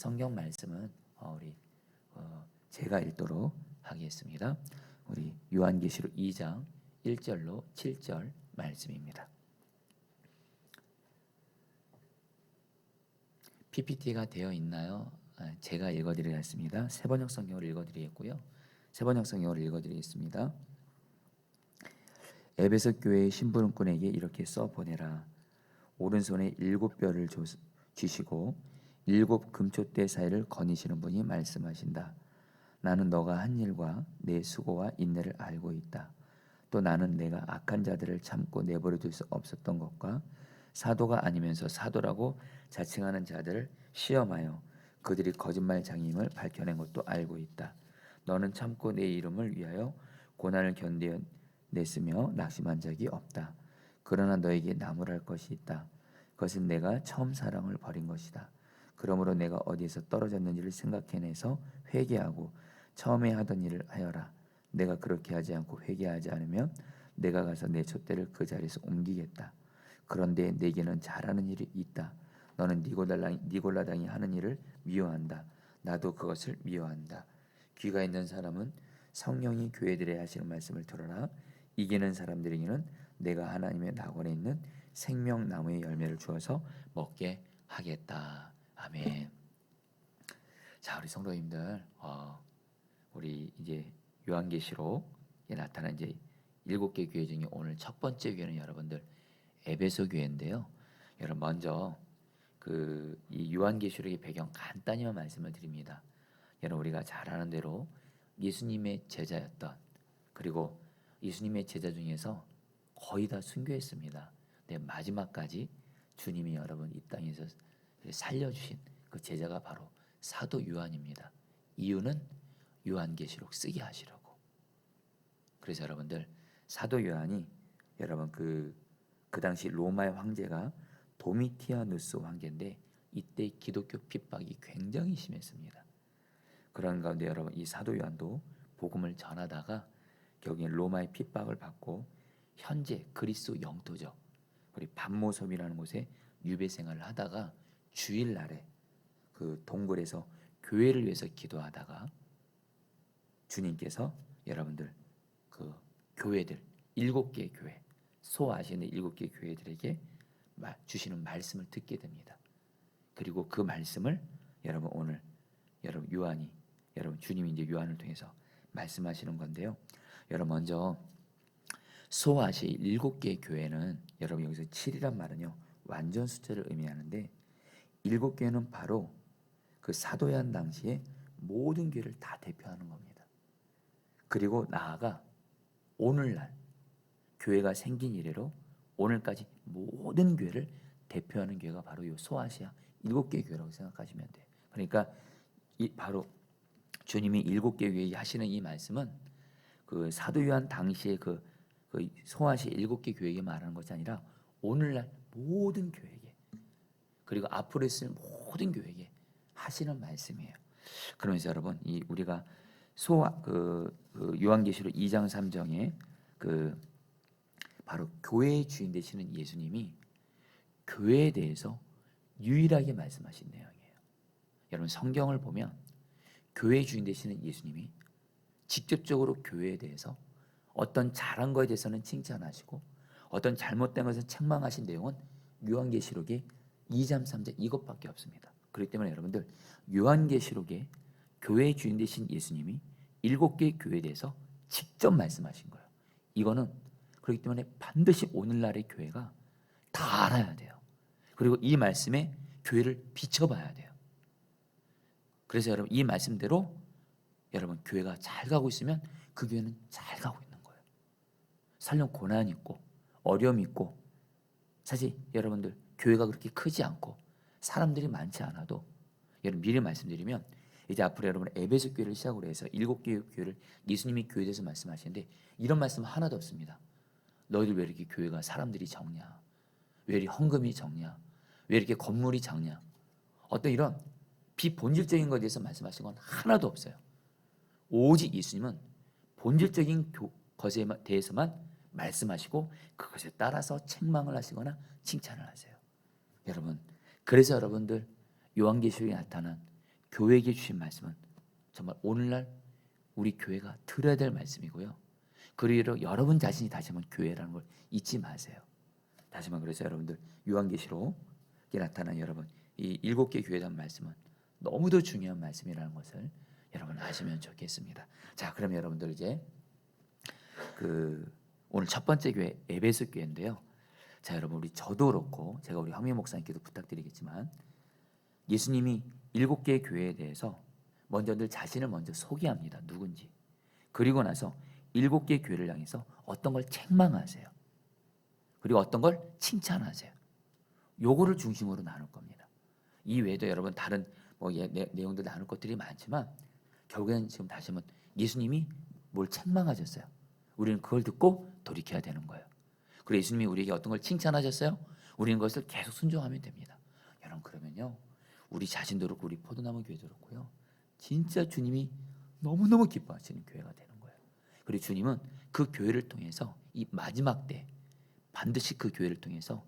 성경 말씀은 우리 제가 읽도록 하겠습니다. 우리 요한계시록 2장 1절로 7절 말씀입니다. PPT가 되어 있나요? 제가 읽어드리겠습니다. 세번역 성경을 읽어드리겠고요. 세번역 성경을 읽어드리겠습니다. 에베소 교회의 심부름꾼에게 이렇게 써 보내라. 오른손에 7뼈를 쥐시고 7 금촛대 사이를 거니시는 분이 말씀하신다. 나는 너가 한 일과 내 수고와 인내를 알고 있다. 또 나는 내가 악한 자들을 참고 내버려 둘 수 없었던 것과 사도가 아니면서 사도라고 자칭하는 자들을 시험하여 그들이 거짓말장임을 밝혀낸 것도 알고 있다. 너는 참고 내 이름을 위하여 고난을 견뎌냈으며 낙심한 적이 없다. 그러나 너에게 나무랄 것이 있다. 그것은 내가 처음 사랑을 버린 것이다. 그러므로 내가 어디에서 떨어졌는지를 생각해내서 회개하고 처음에 하던 일을 하여라. 내가 그렇게 하지 않고 회개하지 않으면 내가 가서 내 촛대를 그 자리에서 옮기겠다. 그런데 내게는 잘하는 일이 있다. 너는 니골라당이 하는 일을 미워한다. 나도 그것을 미워한다. 귀가 있는 사람은 성령이 교회들에 하시는 말씀을 들어라. 이기는 사람들에게는 내가 하나님의 낙원에 있는 생명나무의 열매를 주어서 먹게 하겠다. 아멘. 자, 우리 성도님들, 우리 이제 요한계시록에 나타난 이제 7개 교회 중에 오늘 첫 번째 교회는 여러분들 에베소 교회인데요. 여러분 먼저 이 요한계시록의 배경 간단히만 말씀을 드립니다. 여러분 우리가 잘 아는 대로 예수님의 제자였던, 그리고 예수님의 제자 중에서 거의 다 순교했습니다. 네, 마지막까지 주님이 여러분 이 땅에서 살려주신 그 제자가 바로 사도 요한입니다. 이유는 요한계시록 쓰게 하시려고. 그래서 여러분들 사도 요한이 여러분 그 당시 로마의 황제가 도미티아누스 황제인데 이때 기독교 핍박이 굉장히 심했습니다. 그런 가운데 여러분 이 사도 요한도 복음을 전하다가 결국엔 로마의 핍박을 받고 현재 그리스 영토죠. 우리 반모섬이라는 곳에 유배 생활을 하다가 주일날에 그 동굴에서 교회를 위해서 기도하다가 주님께서 여러분들 그 교회들 7개의 교회, 소아시아의 7개의 교회들에게 주시는 말씀을 듣게 됩니다. 그리고 그 말씀을 여러분 오늘 여러분 요한이 여러분 주님이 이제 요한을 통해서 말씀하시는 건데요. 여러분 먼저 소아시아 7개의 교회는 여러분 여기서 7이란 말은요 완전 숫자를 의미하는데 7개는 바로 그 사도 요한 당시에 모든 교회를 다 대표하는 겁니다. 그리고 나아가 오늘날 교회가 생긴 이래로 오늘까지 모든 교회를 대표하는 교회가 바로 이 소아시아 7개 교회라고 생각하시면 돼요. 그러니까 바로 주님이 7개 교회에 하시는 이 말씀은 그 사도 요한 당시에 그 소아시아 7개 교회에게 말하는 것이 아니라 오늘날 모든 교회에게, 그리고 앞으로 있을 모든 교회에게 하시는 말씀이에요. 그러면서 여러분 우리가 요한계시록 2장 3장에 바로 교회의 주인 되시는 예수님이 교회에 대해서 유일하게 말씀하신 내용이에요. 여러분 성경을 보면 교회의 주인 되시는 예수님이 직접적으로 교회에 대해서 어떤 잘한 것에 대해서는 칭찬하시고 어떤 잘못된 것을 책망하신 내용은 요한계시록의 2장 3장 이것밖에 없습니다. 그렇기 때문에 여러분들 요한계시록에 교회의 주인 되신 예수님이 7개의 교회에 대해서 직접 말씀하신 거예요. 이거는 그렇기 때문에 반드시 오늘날의 교회가 다 알아야 돼요. 그리고 이 말씀에 교회를 비춰봐야 돼요. 그래서 여러분 이 말씀대로 여러분 교회가 잘 가고 있으면 그 교회는 잘 가고 있는 거예요. 설령 고난이 있고 어려움이 있고, 사실 여러분들 교회가 그렇게 크지 않고 사람들이 많지 않아도 여러분 미리 말씀드리면 이제 앞으로 여러분 에베소 교회를 시작으로 해서 7개의 교회를 예수님이 교회에 대해서 말씀하시는데 이런 말씀 하나도 없습니다. 너희들 왜 이렇게 교회가 사람들이 적냐? 왜 이렇게 헌금이 적냐? 왜 이렇게 건물이 작냐? 어떤 이런 비본질적인 것에 대해서 말씀하신 건 하나도 없어요. 오직 예수님은 본질적인 것에 대해서만 말씀하시고 그것에 따라서 책망을 하시거나 칭찬을 하세요. 여러분 그래서 여러분들 요한계시록에 나타난 교회에게 주신 말씀은 정말 오늘날 우리 교회가 들어야 될 말씀이고요. 그리고 여러분 자신이 다시 한번 교회라는 걸 잊지 마세요. 다시 한번 그래서 여러분들 요한계시록에 나타난 여러분 이 7개 교회에 대한 말씀은 너무도 중요한 말씀이라는 것을 여러분 아시면 좋겠습니다. 자, 그럼 여러분들 이제 오늘 첫 번째 교회 에베소 교회인데요. 자, 여러분 우리 저도 그렇고 제가 우리 황미 목사님께도 부탁드리겠지만 예수님이 7개의 교회에 대해서 먼저 늘 자신을 먼저 소개합니다. 누군지. 그리고 나서 7개의 교회를 향해서 어떤 걸 책망하세요. 그리고 어떤 걸 칭찬하세요. 요거를 중심으로 나눌 겁니다. 이 외에도 여러분 다른 내용들 나눌 것들이 많지만 결국에는 지금 다시 한번 예수님이 뭘 책망하셨어요. 우리는 그걸 듣고 돌이켜야 되는 거예요. 그리고 예수님이 우리에게 어떤 걸 칭찬하셨어요. 우리는 그것을 계속 순종하면 됩니다. 여러분 그러면요 우리 자신도 그렇고 우리 포도나무 교회도 그렇고요 진짜 주님이 너무너무 기뻐하시는 교회가 되는 거예요. 그리고 주님은 그 교회를 통해서 이 마지막 때 반드시 그 교회를 통해서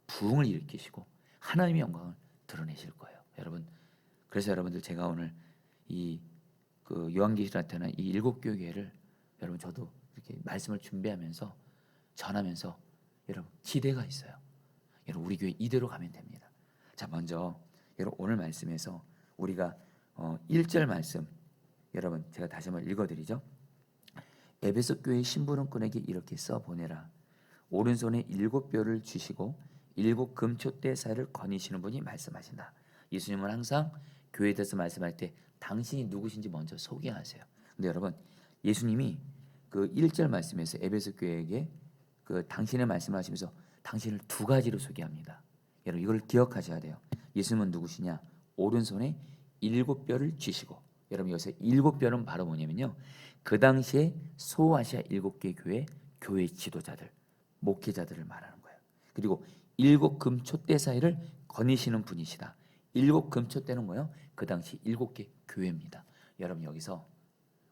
부흥을 일으키시고 하나님의 영광을 드러내실 거예요. 여러분 그래서 여러분들 제가 오늘 이 요한계시록에 나타난 이 7교회를 여러분 저도 이렇게 말씀을 준비하면서 전하면서 여러분 기대가 있어요. 여러분 우리 교회 이대로 가면 됩니다. 자, 먼저 여러분 오늘 말씀에서 우리가 1절 말씀 여러분 제가 다시 한번 읽어드리죠. 에베소 교회 심부름꾼에게 이렇게 써 보내라. 오른손에 7뼈를 쥐시고 7 금초대 사이를 거니시는 분이 말씀하신다. 예수님은 항상 교회에 대해서 말씀할 때 당신이 누구신지 먼저 소개하세요. 근데 여러분 예수님이 그 1절 말씀에서 에베소 교회에게 당신의 말씀을 하시면서 당신을 2가지로 소개합니다. 여러분 이걸 기억하셔야 돼요. 예수님은 누구시냐? 오른손에 7뼈를 쥐시고 여러분 여기서 7뼈는 바로 뭐냐면요. 그 당시에 소아시아 7개 교회 지도자들, 목회자들을 말하는 거예요. 그리고 7 금초대 사이를 거니시는 분이시다. 7 금초대는 뭐예요? 그 당시 7개 교회입니다. 여러분 여기서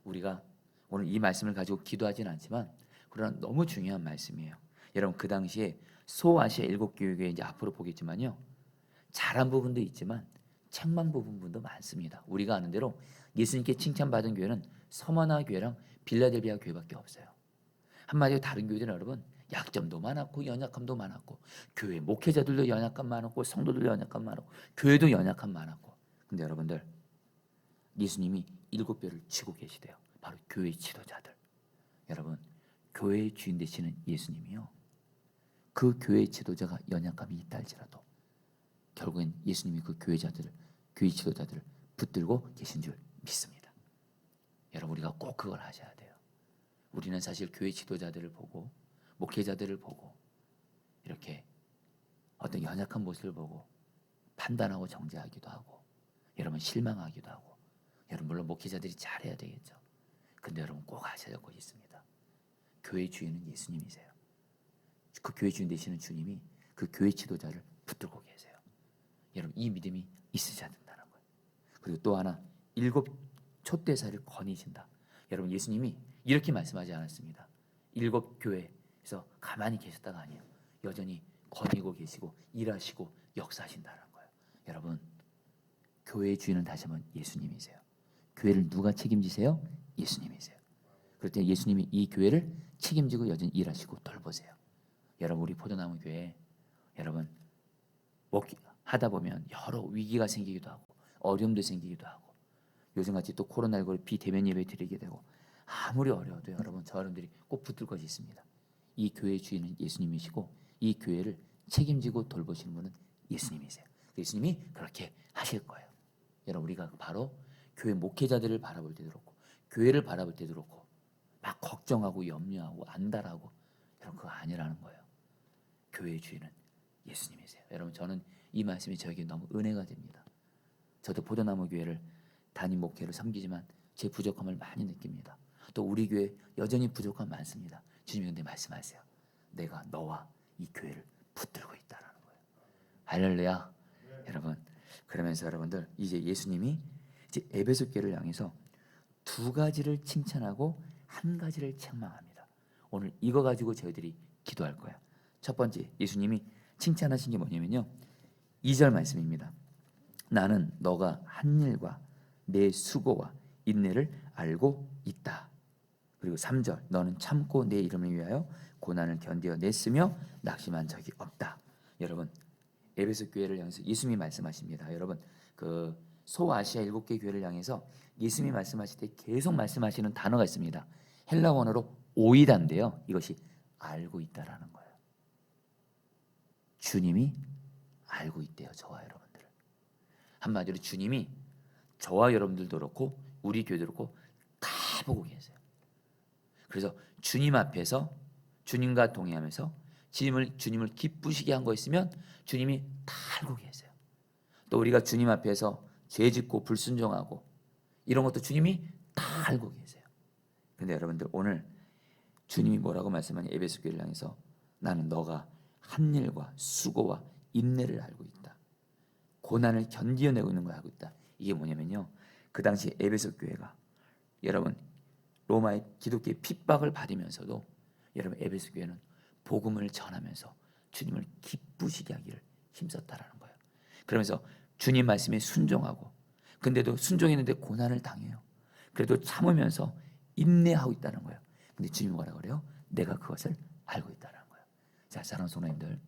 우리가 오늘 이 말씀을 가지고 기도하지는 않지만 그러나 너무 중요한 말씀이에요. 여러분 그 당시에 소아시아 7교회 이제 앞으로 보겠지만요. 잘한 부분도 있지만 책망 부분도 많습니다. 우리가 아는 대로 예수님께 칭찬받은 교회는 서머나 교회랑 빌라델비아 교회밖에 없어요. 한마디로 다른 교회들은 여러분 약점도 많았고 연약함도 많았고 교회 목회자들도 연약함 많았고 성도들도 연약함 많았고 교회도 연약함 많았고 근데 여러분들 예수님이 7뼈를 쥐고 계시대요. 바로 교회 지도자들. 여러분 교회의 주인 되시는 예수님이요. 그 교회 지도자가 연약함이 있다 할지라도 결국엔 예수님이 그 교회 지도자들을 붙들고 계신 줄 믿습니다. 여러분 우리가 꼭 그걸 하셔야 돼요. 우리는 사실 교회 지도자들을 보고 목회자들을 보고 이렇게 어떤 연약한 모습을 보고 판단하고 정죄하기도 하고 여러분 실망하기도 하고 여러분 물론 목회자들이 잘해야 되겠죠. 근데 여러분 꼭 아셔야 될 것이 있습니다. 교회 주인은 예수님이세요. 그 교회 주인 되시는 주님이 그 교회 지도자를 붙들고 계세요. 여러분 이 믿음이 있으셔야 된다는 거예요. 그리고 또 하나 7 촛대사를 거니신다. 여러분 예수님이 이렇게 말씀하지 않았습니다. 7 교회에서 가만히 계셨다가 아니에요. 여전히 거니고 계시고 일하시고 역사하신다는 거예요. 여러분 교회의 주인은 다시 한번 예수님이세요. 교회를 누가 책임지세요? 예수님이세요. 그럴 때 예수님이 이 교회를 책임지고 여전히 일하시고 돌보세요. 여러분 우리 포도나무 교회 여러분 하다 보면 여러 위기가 생기기도 하고 어려움도 생기기도 하고 요즘같이 또 코로나19로 비대면 예배 드리게 되고 아무리 어려워도 여러분 저 여러분들이 꼭 붙들 것이 있습니다. 이 교회의 주인은 예수님이시고 이 교회를 책임지고 돌보시는 분은 예수님이세요. 예수님이 그렇게 하실 거예요. 여러분 우리가 바로 교회 목회자들을 바라볼 때도 그렇고 교회를 바라볼 때도 그렇고 막 걱정하고 염려하고 안달하고 여러분 그거 아니라는 거예요. 교회의 주인은 예수님이세요. 여러분 저는 이 말씀이 저에게 너무 은혜가 됩니다. 저도 포도나무 교회를 담임 목회를 섬기지만 제 부족함을 많이 느낍니다. 또 우리 교회 여전히 부족함 많습니다. 주님이 근데 말씀하세요. 내가 너와 이 교회를 붙들고 있다라는 거예요. 할렐루야. 여러분 그러면서 여러분들 이제 예수님이 이제 에베소 교회를 향해서 2가지를 칭찬하고 1가지를 책망합니다. 오늘 이거 가지고 저희들이 기도할 거예요. 첫 번째 예수님이 칭찬하신 게 뭐냐면요. 2절 말씀입니다. 나는 너가 한 일과 내 수고와 인내를 알고 있다. 그리고 3절 너는 참고 내 이름을 위하여 고난을 견디어냈으며 낙심한 적이 없다. 여러분 에베소 교회를 향해서 예수님이 말씀하십니다. 여러분 그 소아시아 7개 교회를 향해서 예수님이 말씀하실 때 계속 말씀하시는 단어가 있습니다. 헬라 원어로 오이다인데요. 이것이 알고 있다라는 거예요. 주님이 알고 있대요. 저와 여러분들을. 한마디로 주님이 저와 여러분들도 그렇고 우리 교회도 그렇고 다 보고 계세요. 그래서 주님 앞에서 주님과 동행하면서 주님을 기쁘시게 한 거 있으면 주님이 다 알고 계세요. 또 우리가 주님 앞에서 죄 짓고 불순종하고 이런 것도 주님이 다 알고 계세요. 근데 여러분들 오늘 주님이 뭐라고 말씀하니 에베소 교회를 향해서 나는 너가 한 일과 수고와 인내를 알고 있다. 고난을 견디어내고 있는 걸 알고 있다. 이게 뭐냐면요. 그 당시 에베소 교회가 여러분 로마의 기독교의 핍박을 받으면서도 여러분 에베소 교회는 복음을 전하면서 주님을 기쁘시게 하기를 힘썼다라는 거예요. 그러면서 주님 말씀에 순종하고 근데도 순종했는데 고난을 당해요. 그래도 참으면서 인내하고 있다는 거예요. 근데 주님이 뭐라 그래요? 내가 그것을 알고 있다는 거예요. 자, 사랑하는 성도님들,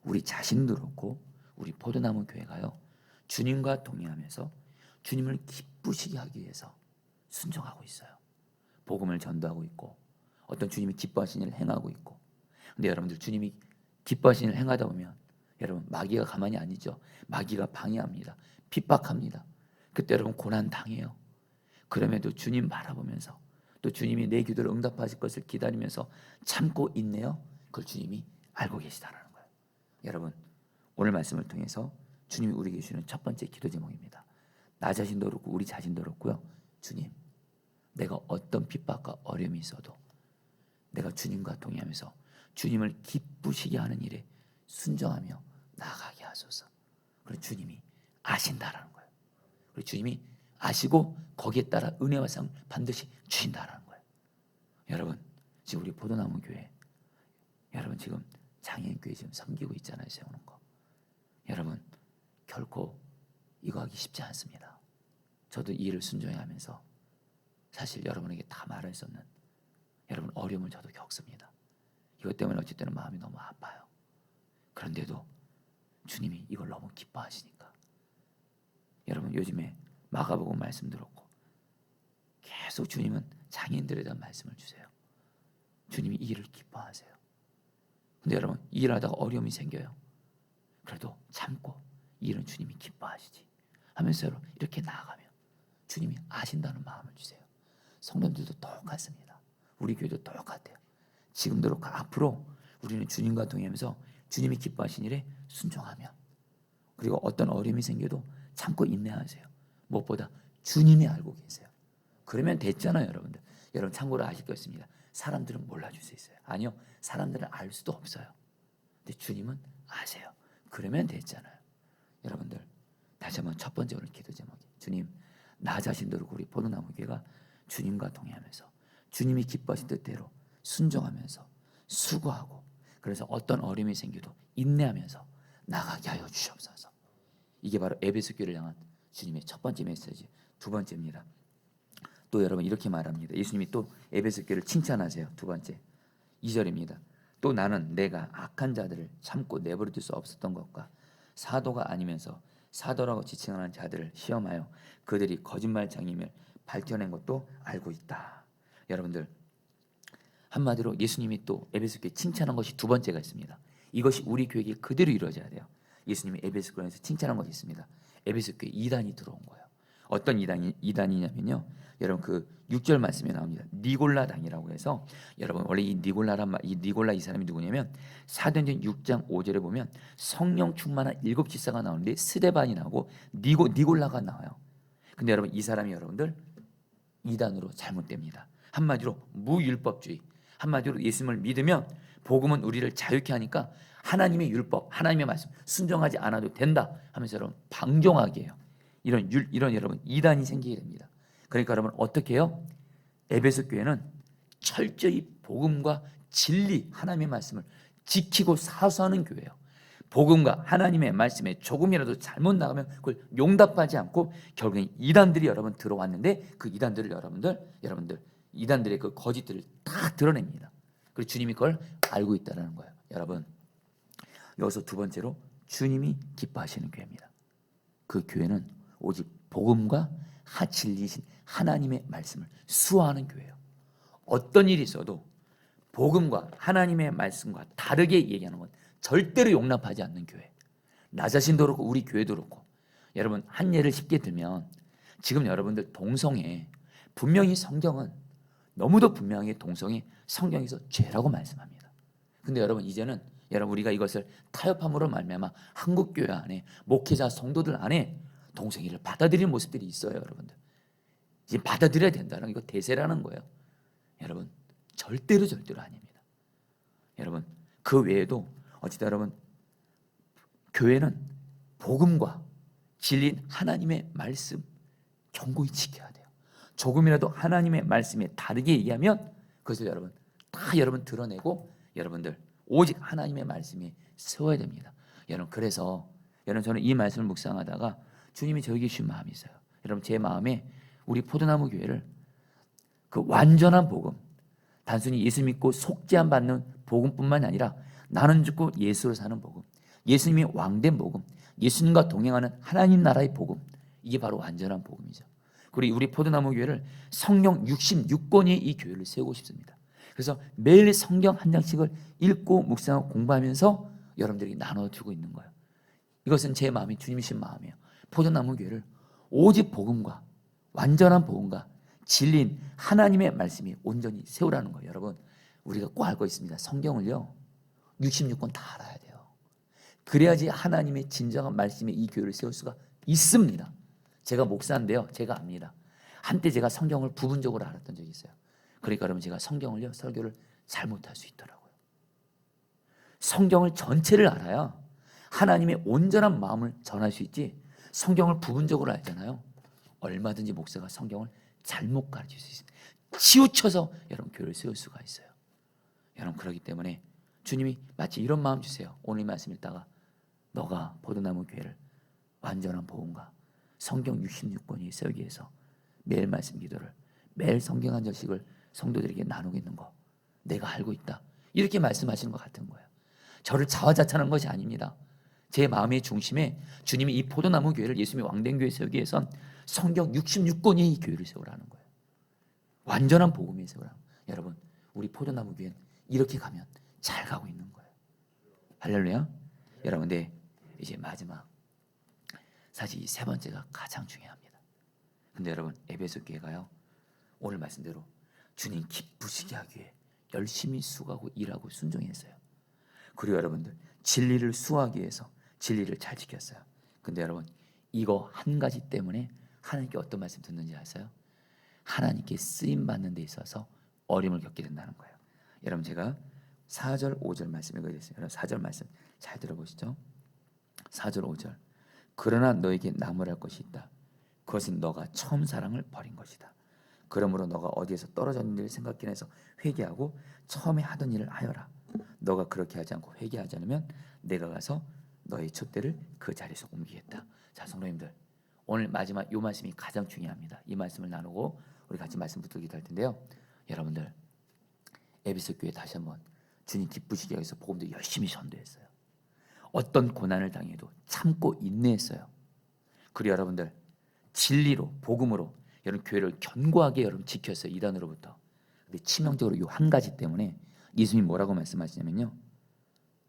우리 자신도 그렇고 우리 포도나무 교회가요. 주님과 동행하면서 주님을 기쁘시게 하기 위해서 순종하고 있어요. 복음을 전도하고 있고 어떤 주님이 기뻐하시는 일을 행하고 있고. 근데 여러분들 주님이 기뻐하시는 일을 행하다 보면 여러분 마귀가 가만히 아니죠. 마귀가 방해합니다. 핍박합니다. 그때 여러분 고난 당해요. 그럼에도 주님 바라보면서 또 주님이 내 기도를 응답하실 것을 기다리면서 참고 있네요. 그걸 주님이 알고 계시다는 거예요. 여러분 오늘 말씀을 통해서 주님이 우리에게 주시는 첫 번째 기도 제목입니다. 나 자신도 그렇고 우리 자신도 그렇고요. 주님, 내가 어떤 핍박과 어려움이 있어도 내가 주님과 동행하면서 주님을 기쁘시게 하는 일에 순종하며 나아가게 하소서. 그리고 주님이 아신다라는 거예요. 그리고 주님이 아시고 거기에 따라 은혜와 상 반드시 주신다라는 거예요. 여러분 지금 우리 포도나무 교회 여러분 지금 장애인교회 지금 섬기고 있잖아요. 세우는 거. 여러분 결코 이거 하기 쉽지 않습니다. 저도 이 일을 순종해 하면서 사실 여러분에게 다 말했었는 여러분 어려움을 저도 겪습니다. 이것 때문에 어쩔 때는 마음이 너무 아파요. 그런데도 주님이 이걸 너무 기뻐하시니까 여러분 요즘에 마가복음 말씀 들었고 계속 주님은 장애인들에 대한 말씀을 주세요. 주님이 이 일을 기뻐하세요. 근데 여러분 이 일하다가 어려움이 생겨요. 그래도 참고 이 일은 주님이 기뻐하시지 하면서 이렇게 나아가면 주님이 아신다는 마음을 주세요. 성도들도 똑같습니다. 우리 교회도 똑같아요. 지금도 그렇고 앞으로 우리는 주님과 동행하면서 주님이 기뻐하신 일에 순종하며 그리고 어떤 어려움이 생겨도 참고 인내하세요. 무엇보다 주님이 알고 계세요. 그러면 됐잖아요. 여러분들. 여러분 참고로 아실 것 있습니다. 사람들은 몰라줄 수 있어요. 아니요. 사람들은 알 수도 없어요. 근데 주님은 아세요. 그러면 됐잖아요. 여러분들 다시 한번 첫 번째 오늘 기도 제목이 주님 나 자신도 그렇고 우리 포도나무 교회가 주님과 동행하면서 주님이 기뻐하신 뜻대로 순종하면서 수고하고 그래서 어떤 어려움이 생겨도 인내하면서 나가게 하여 주시옵소서. 이게 바로 에베소 교회를 향한 주님의 첫 번째 메시지. 두 번째입니다. 또 여러분 이렇게 말합니다. 예수님이 또 에베소 교회를 칭찬하세요. 두 번째 2절입니다. 또 나는 내가 악한 자들을 참고 내버려 둘 수 없었던 것과 사도가 아니면서 사도라고 지칭하는 자들을 시험하여 그들이 거짓말장임을 밝혀낸 것도 알고 있다. 여러분들 한마디로 예수님이 또 에베소 교회 칭찬한 것이 두 번째가 있습니다. 이것이 우리 교회에 그대로 이루어져야 돼요. 예수님이 에베소 교회에서 칭찬한 것이 있습니다. 에베소 교회 이단이 들어온 거예요. 어떤 이단이냐면요. 여러분 그 6절 말씀에 나옵니다. 니골라당이라고 해서 여러분 원래 이 니골라 이 사람이 누구냐면 사도행전 6장 5절에 보면 성령 충만한 7지사가 나오는데 스데반이 나오고 니골라가 나와요. 근데 여러분 이 사람이 여러분들 이단으로 잘못됩니다. 한마디로 무율법주의. 한마디로 예수님을 믿으면 복음은 우리를 자유케 하니까 하나님의 율법, 하나님의 말씀 순종하지 않아도 된다 하면서 여러분 방종하게 해요. 이런 여러분 이단이 생기게 됩니다. 그러니까 여러분 어떻게 해요? 에베소 교회는 철저히 복음과 진리 하나님의 말씀을 지키고 사수하는 교회예요. 복음과 하나님의 말씀에 조금이라도 잘못 나가면 그걸 용납하지 않고 결국엔 이단들이 여러분 들어왔는데 그 이단들을 여러분들 이단들의 그 거짓들을 다 드러냅니다. 그리고 주님이 그걸 알고 있다는 거예요. 여러분, 여기서 두 번째로 주님이 기뻐하시는 교회입니다. 그 교회는 오직 복음과 진리이신 하나님의 말씀을 수호하는 교회예요. 어떤 일이 있어도 복음과 하나님의 말씀과 다르게 얘기하는 건 절대로 용납하지 않는 교회. 나 자신도 그렇고 우리 교회도 그렇고. 여러분, 한 예를 쉽게 들면 지금 여러분들 동성애, 분명히 성경은 너무도 분명히 동성애 성경에서 죄라고 말씀합니다. 근데 여러분, 이제는 여러분 우리가 이것을 타협함으로 말미암아 한국 교회 안에 목회자 성도들 안에 동성애를 받아들이는 모습들이 있어요. 여러분들 이제 받아들여야 된다는 이거 대세라는 거예요. 여러분, 절대로 아닙니다. 여러분, 그 외에도 어쨌든 여러분, 교회는 복음과 진리인 하나님의 말씀 견고히 지켜야 돼요. 조금이라도 하나님의 말씀에 다르게 얘기하면 그것을 여러분 드러내고 여러분들 오직 하나님의 말씀에 세워야 됩니다. 여러분, 그래서 여러분, 저는 이 말씀을 묵상하다가 주님이 저에게 주신 마음이 있어요. 여러분, 제 마음에 우리 포도나무 교회를 그 완전한 복음, 단순히 예수 믿고 속죄함 받는 복음뿐만 아니라 나는 죽고 예수로 사는 복음, 예수님이 왕된 복음, 예수님과 동행하는 하나님 나라의 복음, 이게 바로 완전한 복음이죠. 그리고 우리 포도나무 교회를 성경 66권의 이 교회를 세우고 싶습니다. 그래서 매일 성경 한 장씩을 읽고 묵상하고 공부하면서 여러분들에게 나눠주고 있는 거예요. 이것은 제 마음이 주님이신 마음이에요. 포도나무 교회를 오직 복음과 완전한 복음과 진리인 하나님의 말씀이 온전히 세우라는 거예요. 여러분, 우리가 꼭 알고 있습니다. 성경을요 66권 다 알아야 돼요. 그래야지 하나님의 진정한 말씀에 이 교회를 세울 수가 있습니다. 제가 목사인데요, 제가 압니다. 한때 제가 성경을 부분적으로 알았던 적이 있어요. 그러니까 여러분, 제가 성경을요 설교를 잘못할 수 있더라고요. 성경을 전체를 알아야 하나님의 온전한 마음을 전할 수 있지, 성경을 부분적으로 알잖아요, 얼마든지 목사가 성경을 잘못 가르칠 수 있습니다. 치우쳐서 여러분 교회를 세울 수가 있어요. 여러분, 그렇기 때문에 주님이 마치 이런 마음 주세요. 오늘 이 말씀 읽다가 너가 포도나무 교회를 완전한 복음과 성경 66권이 세우기 위해서 매일 말씀 기도를, 매일 성경 한 절씩을 성도들에게 나누고 있는 거 내가 알고 있다, 이렇게 말씀하시는 것 같은 거예요. 저를 자화자찬하는 것이 아닙니다. 제 마음의 중심에 주님이 이 포도나무 교회를 예수님의 왕된 교회 세우기 위해선 성경 66권의 이 교회를 세우라는 거예요. 완전한 복음을 세우라는 거예요. 여러분, 우리 포도나무 교회는 이렇게 가면 잘 가고 있는 거예요. 할렐루야. 여러분, 근데 이제 마지막, 사실 이 세 번째가 가장 중요합니다. 근데 여러분, 에베소 교회가요 오늘 말씀대로 주님 기쁘시게 하기 위해 열심히 수고하고 일하고 순종했어요. 그리고 여러분들 진리를 수호하기 위해서 진리를 잘 지켰어요. 근데 여러분, 이거 한 가지 때문에 하나님께 어떤 말씀 듣는지 아세요? 하나님께 쓰임 받는 데 있어서 어려움을 겪게 된다는 거예요. 여러분, 제가 4절 5절 말씀 읽어드렸어요. 여러분, 4절 말씀 잘 들어보시죠. 4절 5절. 그러나 너에게 나무랄 것이 있다. 그것은 너가 처음 사랑을 버린 것이다. 그러므로 너가 어디에서 떨어졌는지를 생각해내서 회개하고 처음에 하던 일을 하여라. 너가 그렇게 하지 않고 회개하지 않으면 내가 가서 너의 촛대를 그 자리에서 옮기겠다. 자, 성도님들, 오늘 마지막 이 말씀이 가장 중요합니다. 이 말씀을 나누고 우리 같이 말씀 붙들고 기도할 텐데요. 여러분들, 에베소 교회 다시 한번 주님 기쁘시게 위해서 복음도 열심히 전도했어요. 어떤 고난을 당해도 참고 인내했어요. 그리고 여러분들 진리로 복음으로 여러분 교회를 견고하게 여러분 지켰어요. 이단으로부터. 근데 치명적으로 이 한 가지 때문에 예수님이 뭐라고 말씀하시냐면요,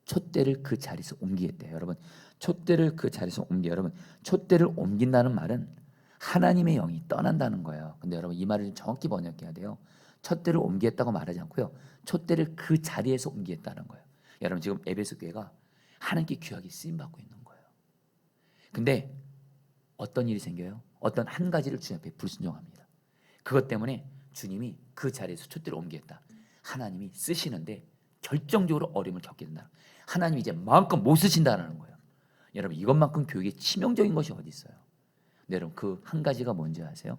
촛대를 그 자리에서 옮기겠대요. 여러분, 촛대를 그 자리에서 여러분, 촛대를 옮긴다는 말은 하나님의 영이 떠난다는 거예요. 근데 여러분, 이 말을 정확히 번역해야 돼요. 촛대를 옮기겠다고 말하지 않고요, 촛대를 그 자리에서 옮기겠다는 거예요. 여러분, 지금 에베소 교회가 하나님께 귀하게 쓰임 받고 있는 거예요. 근데 어떤 일이 생겨요? 어떤 한 가지를 주님 앞에 불순종합니다. 그것 때문에 주님이 그 자리에서 촛대를 옮기겠다, 하나님이 쓰시는데 결정적으로 어려움을 겪게 된다. 하나님이 이제 마음껏 못 쓰신다는 거예요. 여러분, 이것만큼 교육에 치명적인 것이 어디 있어요? 네, 여러분, 그 한 가지가 뭔지 아세요?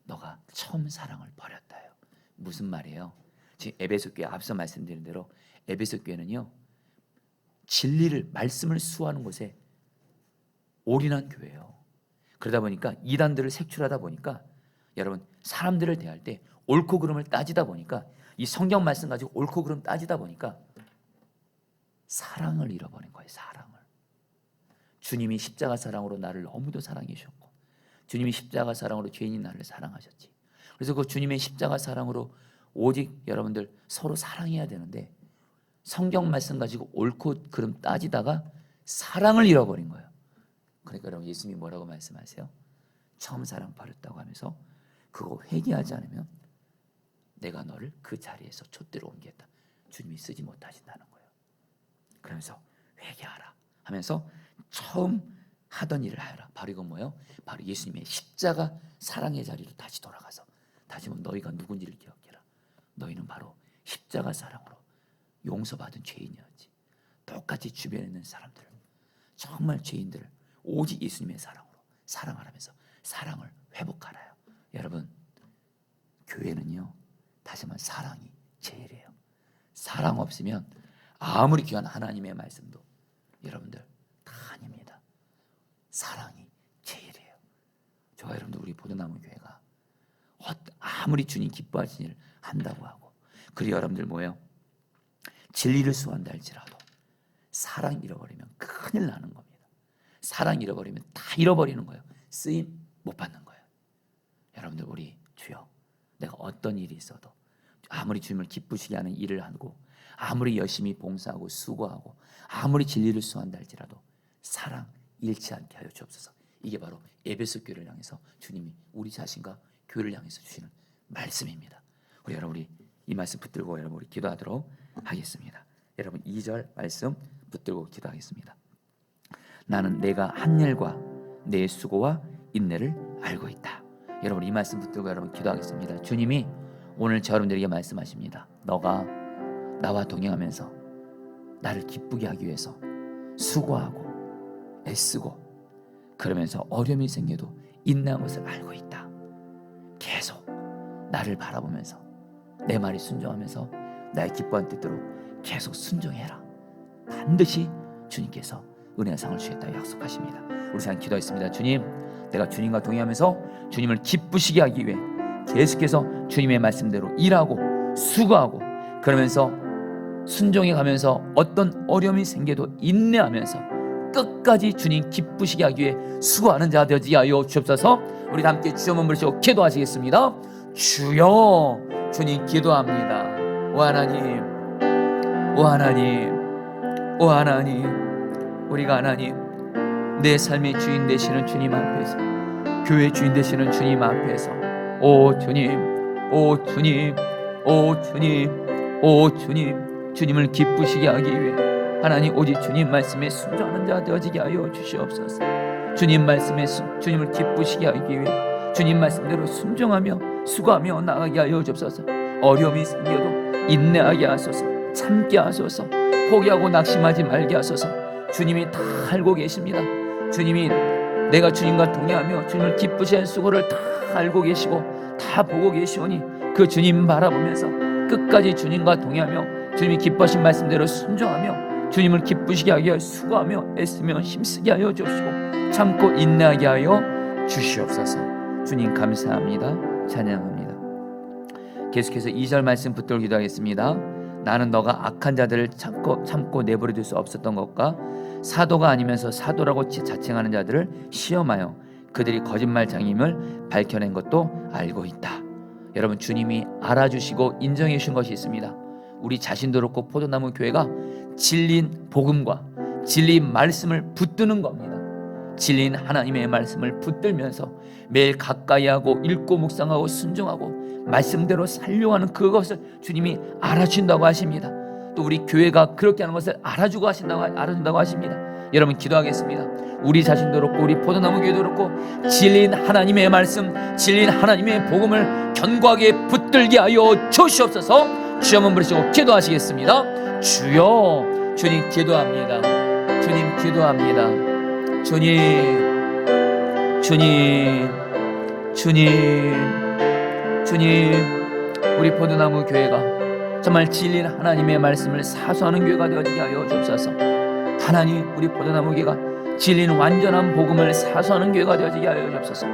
너가 처음 사랑을 버렸다요. 무슨 말이에요? 지금 에베소 교회 앞서 말씀드린 대로 에베소 교회는요 진리를, 말씀을 수호하는 곳에 올인한 교회예요. 그러다 보니까 이단들을 색출하다 보니까 여러분, 사람들을 대할 때 옳고 그름을 따지다 보니까, 이 성경 말씀 가지고 옳고 그름 따지다 보니까 사랑을 잃어버린 거예요. 사랑을. 주님이 십자가 사랑으로 나를 너무도 사랑해 주셨고, 주님이 십자가 사랑으로 죄인인 나를 사랑하셨지. 그래서 그 주님의 십자가 사랑으로 오직 여러분들 서로 사랑해야 되는데, 성경 말씀 가지고 옳고 그름 따지다가 사랑을 잃어버린 거예요. 그러니까 여러분, 예수님이 뭐라고 말씀하세요? 처음 사랑 버렸다고 하면서 그거 회개하지 않으면 내가 너를 그 자리에서 촛대로 옮기겠다. 주님이 쓰지 못하신다는 거예요. 그러면서 회개하라 하면서 처음 하던 일을 하여라. 바로 이건 뭐예요? 바로 예수님의 십자가 사랑의 자리로 다시 돌아가서 다시 한번 너희가 누군지를 기억해라. 너희는 바로 십자가 사랑으로 용서받은 죄인이었지. 똑같이 주변에 있는 사람들, 정말 죄인들을 오직 예수님의 사랑으로 사랑하라면서 사랑을 회복하라요. 여러분, 교회는요, 다시 한번 사랑이 제일이에요. 사랑 없으면 아무리 귀한 하나님의 말씀도 여러분들 다 아닙니다. 사랑이 제일이에요. 저와 여러분들, 우리 보도나무 교회가 아무리 주님 기뻐하신 일을 한다고 하고, 그리고 여러분들 뭐예요? 진리를 수호한다 할지라도 사랑 잃어버리면 큰일 나는 겁니다. 사랑 잃어버리면 다 잃어버리는 거예요. 쓰임 못 받는 거예요. 여러분들, 우리 주여, 내가 어떤 일이 있어도 아무리 주님을 기쁘시게 하는 일을 하고, 아무리 열심히 봉사하고 수고하고, 아무리 진리를 수호한다 할지라도 사랑 잃지 않게 하여 주옵소서. 이게 바로 에베소 교회를 향해서 주님이 우리 자신과 교회를 향해서 주시는 말씀입니다. 우리 여러분, 우리 이 말씀 붙들고 여러분, 우리 기도하도록 하겠습니다. 여러분, 2절 말씀 붙들고 기도하겠습니다. 나는 내가 한 일과 내 수고와 인내를 알고 있다. 여러분, 이 말씀 붙들고 여러분 기도하겠습니다. 주님이 오늘 저 여러분들에게 말씀하십니다. 너가 나와 동행하면서 나를 기쁘게 하기 위해서 수고하고 애쓰고, 그러면서 어려움이 생겨도 인내한 것을 알고 있다. 계속 나를 바라보면서 내 말이 순종하면서 나의 기뻐한 뜻대로 계속 순종해라. 반드시 주님께서 은혜의 상을 주겠다 약속하십니다. 우리 상 기도했습니다. 주님, 내가 주님과 동행하면서 주님을 기쁘시게 하기 위해 계속해서 주님의 말씀대로 일하고 수고하고, 그러면서 순종해 가면서 어떤 어려움이 생겨도 인내하면서 끝까지 주님 기쁘시게 하기 위해 수고하는 자 되지 하여 주옵소서. 우리 함께 주여 한번 부르시고 기도하시겠습니다. 주여, 주님 기도합니다. 오 하나님, 오 하나님, 오 하나님, 우리가 하나님, 내 삶의 주인 되시는 주님 앞에서, 교회 주인 되시는 주님 앞에서, 오 주님, 오 주님, 오 주님, 오 주님, 주님을 기쁘시게 하기 위해 하나님 오직 주님 말씀에 순종하는 자 되어지게 하여 주시옵소서. 주님 말씀에 주님을 기쁘시게 하기 위해 주님 말씀대로 순종하며 수고하며 나가게 하여 주옵소서. 어려움이 생겨도 인내하게 하소서. 참게 하소서. 포기하고 낙심하지 말게 하소서. 주님이 다 알고 계십니다. 주님이 내가 주님과 동행하며 주님을 기쁘시한 수고를 다 알고 계시고 다 보고 계시오니, 그 주님 바라보면서 끝까지 주님과 동행하며 주님이 기뻐하신 말씀대로 순종하며 주님을 기쁘시게 하게 하여 수고하며 애쓰며 힘쓰게 하여 주시고 참고 인내하게 하여 주시옵소서. 주님 감사합니다. 찬양합니다. 계속해서 2절 말씀 붙들고 기도하겠습니다. 나는 너가 악한 자들을 참고 내버려 둘 수 없었던 것과 사도가 아니면서 사도라고 자칭하는 자들을 시험하여 그들이 거짓말장임을 밝혀낸 것도 알고 있다. 여러분, 주님이 알아주시고 인정해 주신 것이 있습니다. 우리 자신도 그렇고 포도나무 교회가 진리인 복음과 진리인 말씀을 붙드는 겁니다. 진리인 하나님의 말씀을 붙들면서 매일 가까이 하고 읽고 묵상하고 순종하고 말씀대로 살려하는 그것을 주님이 알아준다고 하십니다. 또 우리 교회가 그렇게 하는 것을 알아준다고 하십니다. 여러분 기도하겠습니다. 우리 자신도 그렇고 우리 포도나무 교회도 그렇고 진리인 하나님의 말씀, 진리인 하나님의 복음을 견고하게 붙들게 하여 주시옵소서. 주여 한번 부르시고 기도하시겠습니다. 주여, 주님 기도합니다. 주님 기도합니다. 주님, 우리 포도나무 교회가 정말 진리인 하나님의 말씀을 사수하는 교회가 되어지게 하여 주옵소서. 하나님, 우리 포도나무 교회가 진리는 완전한 복음을 사수하는 교회가 되어지게 하여 주옵소서.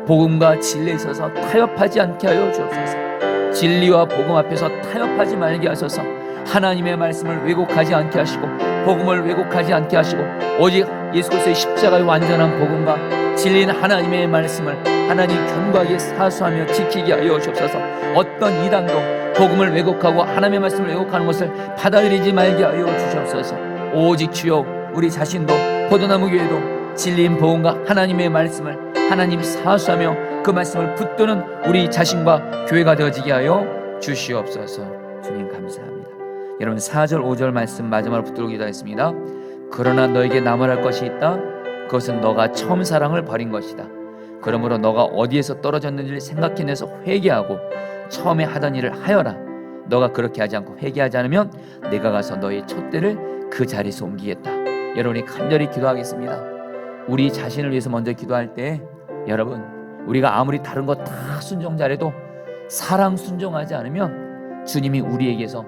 복음과 진리에 있어서 타협하지 않게 하여 주옵소서. 진리와 복음 앞에서 타협하지 말게 하소서. 하나님의 말씀을 왜곡하지 않게 하시고 복음을 왜곡하지 않게 하시고 오직 예수 그리스도의 십자가의 완전한 복음과 진리인 하나님의 말씀을 하나님 견고하게 사수하며 지키게 하여 주옵소서. 어떤 이단도 복음을 왜곡하고 하나님의 말씀을 왜곡하는 것을 받아들이지 말게 하여 주옵소서. 오직 주여, 우리 자신도 포도나무 교회도 진리인 복음과 하나님의 말씀을 하나님 사수하며 그 말씀을 붙드는 우리 자신과 교회가 되어지게 하여 주시옵소서. 주님 감사합니다. 여러분 4절 5절 말씀 마지막으로 붙들고 기도하겠습니다. 그러나 너에게 나무랄 것이 있다. 그것은 너가 처음 사랑을 버린 것이다. 그러므로 너가 어디에서 떨어졌는지를 생각해내서 회개하고 처음에 하던 일을 하여라. 너가 그렇게 하지 않고 회개하지 않으면 내가 가서 너의 촛대를 그 자리에서 옮기겠다. 여러분이 간절히 기도하겠습니다. 우리 자신을 위해서 먼저 기도할 때 여러분, 우리가 아무리 다른 거 다 순종 잘해도 사랑 순종하지 않으면 주님이 우리에게서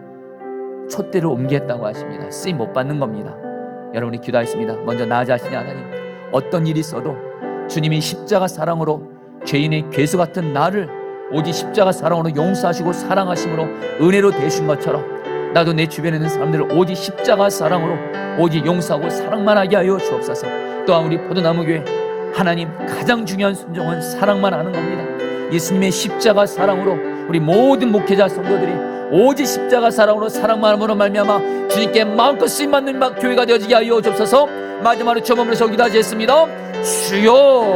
촛대를 옮기겠다고 하십니다. 쓰임 못 받는 겁니다. 여러분이 기도하겠습니다. 먼저 나 자신이 하나님, 어떤 일이 있어도 주님이 십자가 사랑으로 죄인의 괴수 같은 나를 오직 십자가 사랑으로 용서하시고 사랑하심으로 은혜로 되신 것처럼 나도 내 주변에 있는 사람들을 오직 십자가 사랑으로 오직 용서하고 사랑만 하게 하여 주옵소서. 또한 우리 포도나무 교회, 하나님 가장 중요한 순종은 사랑만 하는 겁니다. 예수님의 십자가 사랑으로 우리 모든 목회자 성도들이 오직 십자가 사랑으로 사랑만 함으로 말미암아 주님께 마음껏 쓰임받는 교회가 되어지게 하여 주옵소서. 마지막으로 저 몸으로 기도하겠습니다. 주여